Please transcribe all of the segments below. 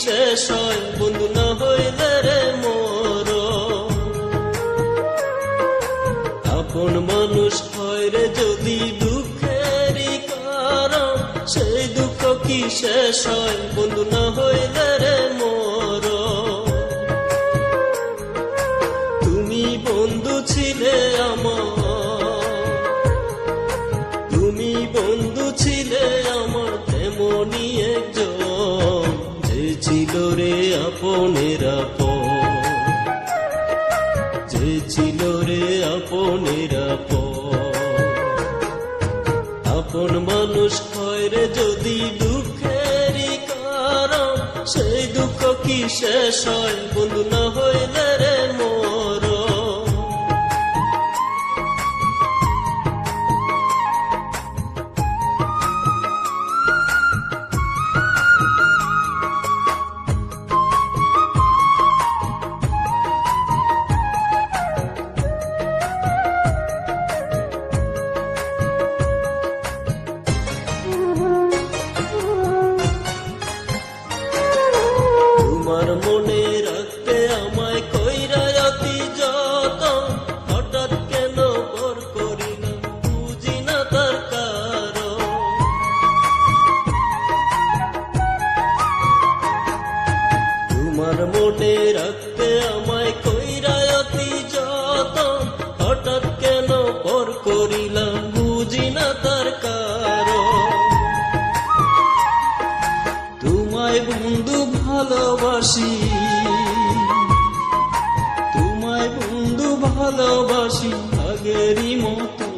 শেষ হয় বন্ধু না হইলে রে মোর। আপন মানুষ হয় রে যদি দুঃখেরই কারণ, সেই দুঃখ কি শেষ হয় বন্ধু না হইলে রে মোর। তুমি বন্ধু ছিলে আমার, তুমি বন্ধু ছিলে আমার তেমনি একজন, যে ছিল রে আপনের আপন, যে ছিল রে আপনের আপন। আপন মানুষ হয় রে যদি দুঃখেরই কারণ, সেই দুঃখ কি শেষ হয় বন্ধু না হইলে রে মোর। তোমার মনে রাখতে আমায় কইরা অতি যতন, হঠাৎ কেন পর করিলাম বুঝি না তার কারণ। তোমার মনে রাখতে আমায় কইরা অতি যতন, হঠাৎ কেন পর করিলাম বুঝি না তার কারণ। তোমায় বন্ধু ভালোবাসি, তোমায় বন্ধু ভালোবাসি আগেরই মতো,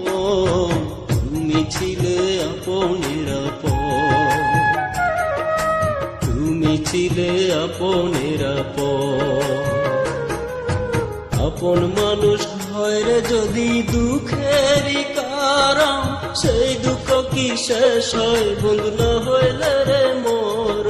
তুমি ছিলে আপনের আপন, তুমি ছিলে আপনের আপন। আপন মানুষ হয় রে যদি দুঃখেরই কারণ, সেই দুঃখ কি শেষ হয় বন্ধু না হইলে রে মোর।